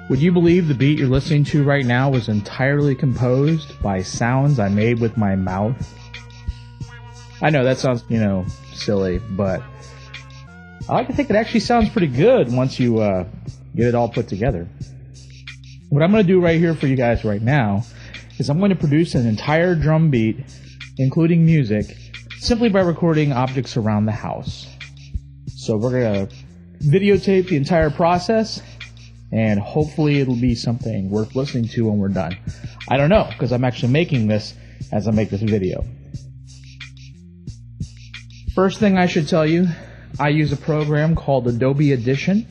Would you believe the beat you're listening to right now was entirely composed by sounds I made with my mouth? I know that sounds, silly, but I like to think it actually sounds pretty good once you get it all put together. What I'm going to do right here for you guys right now is I'm going to produce an entire drum beat, including music, simply by recording objects around the house. So we're going to videotape the entire process, and hopefully it'll be something worth listening to when we're done. I don't know, because I'm actually making this as I make this video. First thing I should tell you, I use a program called Adobe Audition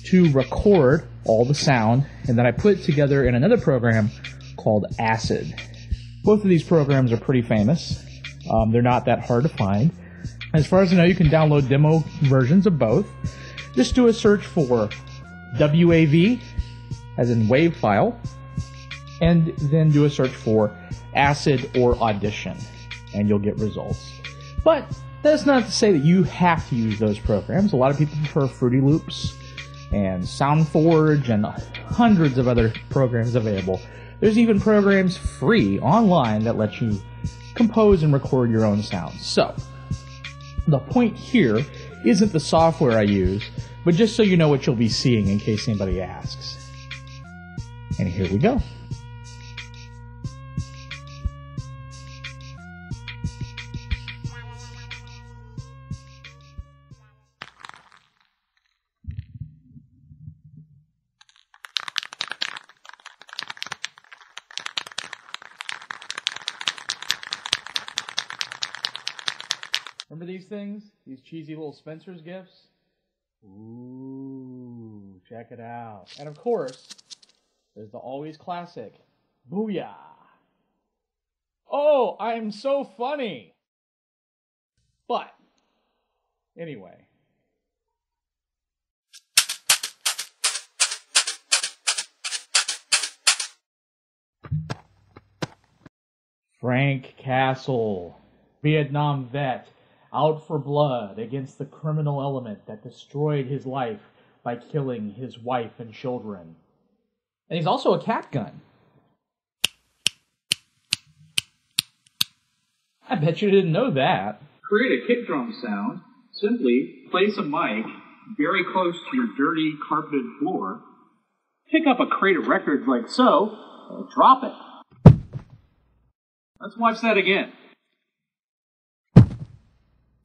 to record all the sound, and then I put it together in another program called Acid. Both of these programs are pretty famous. They're not that hard to find. As far as I know, you can download demo versions of both. Just do a search for WAV, as in wave file, and then do a search for Acid or Audition, and you'll get results. But that's not to say that you have to use those programs. A lot of people prefer Fruity Loops and SoundForge and hundreds of other programs available. There's even programs free online that let you compose and record your own sounds. So, the point here isn't the software I use, but just so you know what you'll be seeing in case anybody asks. And here we go. Remember these things? These cheesy little Spencer's gifts? Ooh, check it out. And of course, there's the always classic, Booyah! Oh, I'm so funny! But, anyway. Frank Castle, Vietnam vet, out for blood against the criminal element that destroyed his life by killing his wife and children. And he's also a cat gun. I bet you didn't know that. Create a kick drum sound. Simply place a mic very close to your dirty carpeted floor. Pick up a crate of records like so, and drop it. Let's watch that again.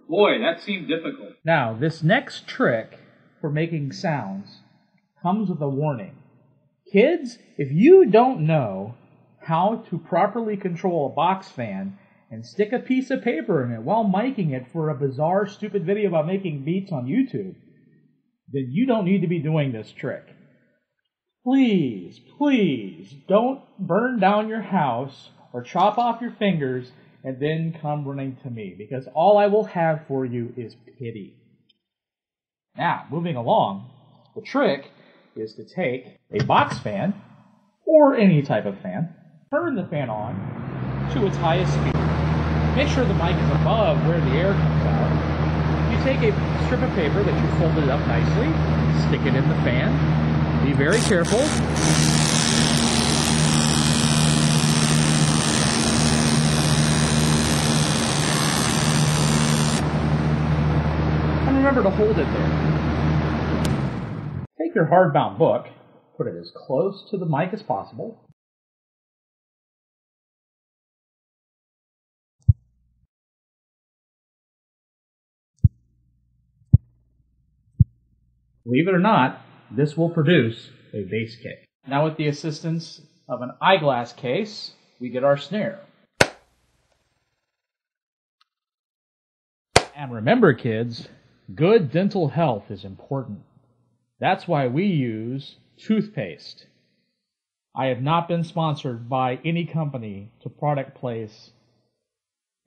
Boy, that seemed difficult. Now, this next trick for making sounds comes with a warning. Kids, if you don't know how to properly control a box fan and stick a piece of paper in it while miking it for a bizarre, stupid video about making beats on YouTube, then you don't need to be doing this trick. Please, please, don't burn down your house or chop off your fingers and then come running to me, because all I will have for you is pity. Now, moving along, the trick is to take a box fan, or any type of fan, turn the fan on to its highest speed. Make sure the mic is above where the air comes out. You take a strip of paper that you folded up nicely, stick it in the fan. Be very careful. Remember to hold it there. Take your hardbound book, put it as close to the mic as possible. Believe it or not, this will produce a bass kick. Now with the assistance of an eyeglass case, we get our snare. And remember, kids, good dental health is important. That's why we use toothpaste. I have not been sponsored by any company to product place.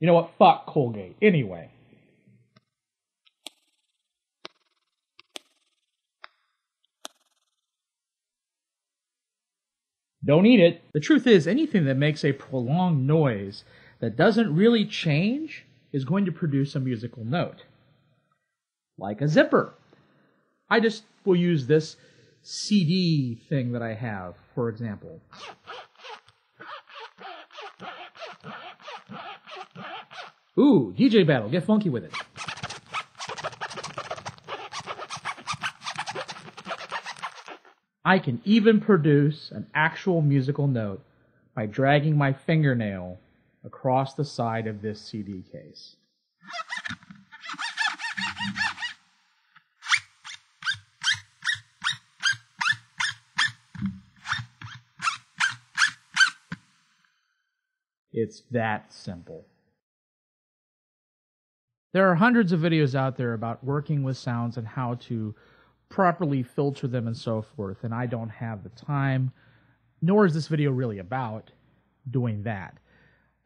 You know what? Fuck Colgate. Anyway. Don't eat it. The truth is, anything that makes a prolonged noise that doesn't really change is going to produce a musical note. Like a zipper. I just will use this CD thing that I have, for example. Ooh, DJ battle, get funky with it. I can even produce an actual musical note by dragging my fingernail across the side of this CD case. It's that simple. There are hundreds of videos out there about working with sounds and how to properly filter them and so forth, and I don't have the time, nor is this video really about doing that.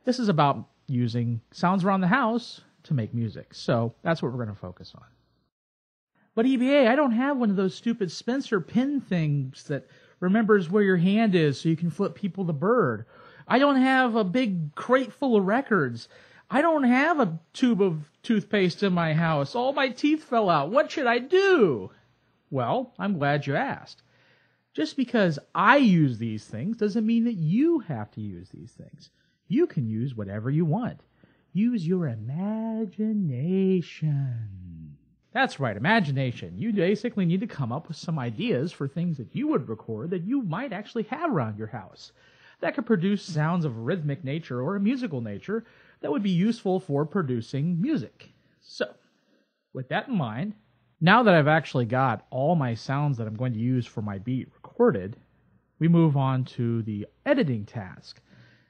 This is about using sounds around the house to make music, so that's what we're going to focus on. But EBA, I don't have one of those stupid Spencer pin things that remembers where your hand is so you can flip people the bird. I don't have a big crate full of records. I don't have a tube of toothpaste in my house. All my teeth fell out. What should I do? Well, I'm glad you asked. Just because I use these things doesn't mean that you have to use these things. You can use whatever you want. Use your imagination. That's right, imagination. You basically need to come up with some ideas for things that you would record that you might actually have around your house that could produce sounds of a rhythmic nature or a musical nature that would be useful for producing music. So, with that in mind, now that I've actually got all my sounds that I'm going to use for my beat recorded, we move on to the editing task.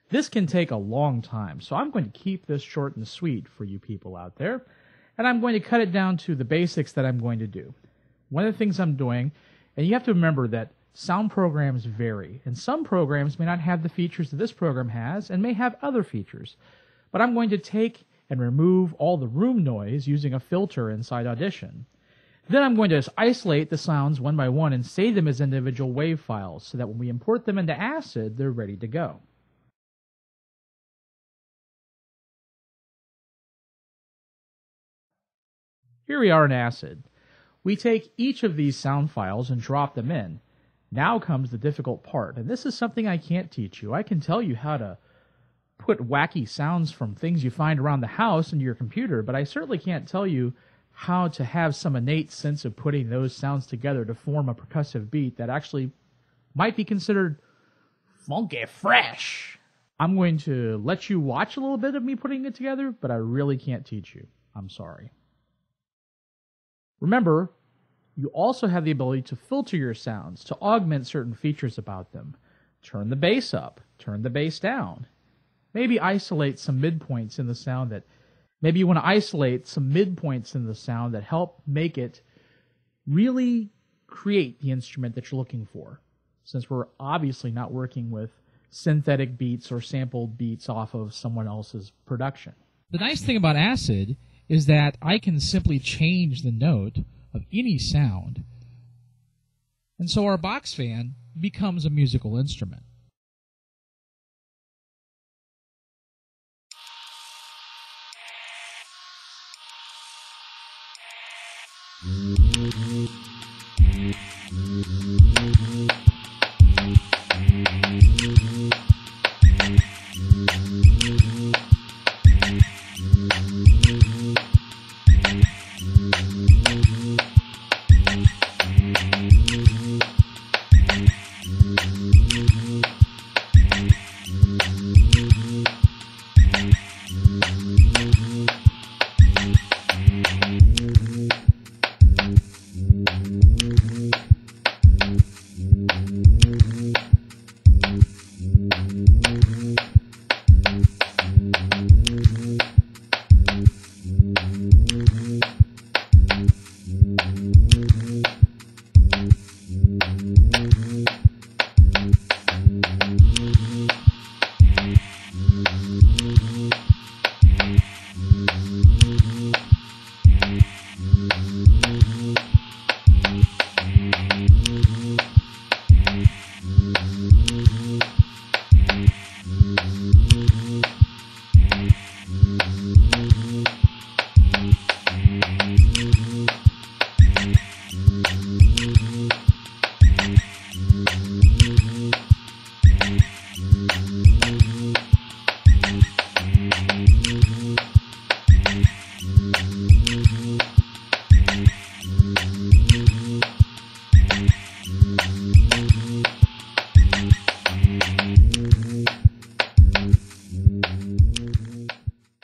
This can take a long time, so I'm going to keep this short and sweet for you people out there, and I'm going to cut it down to the basics that I'm going to do. One of the things I'm doing, and you have to remember that sound programs vary, and some programs may not have the features that this program has and may have other features, but I'm going to take and remove all the room noise using a filter inside Audition. Then I'm going to isolate the sounds one by one and save them as individual WAV files so that when we import them into Acid, they're ready to go. Here we are in Acid. We take each of these sound files and drop them in. Now comes the difficult part, and this is something I can't teach you. I can tell you how to put wacky sounds from things you find around the house into your computer, but I certainly can't tell you how to have some innate sense of putting those sounds together to form a percussive beat that actually might be considered funky fresh. I'm going to let you watch a little bit of me putting it together, but I really can't teach you. I'm sorry. Remember, you also have the ability to filter your sounds, to augment certain features about them. Turn the bass up, turn the bass down. Maybe isolate some midpoints in the sound that maybe you want to isolate some midpoints in the sound that help make it really create the instrument that you're looking for, since we're obviously not working with synthetic beats or sampled beats off of someone else's production. The nice thing about Acid is that I can simply change the note of any sound, and so our box fan becomes a musical instrument.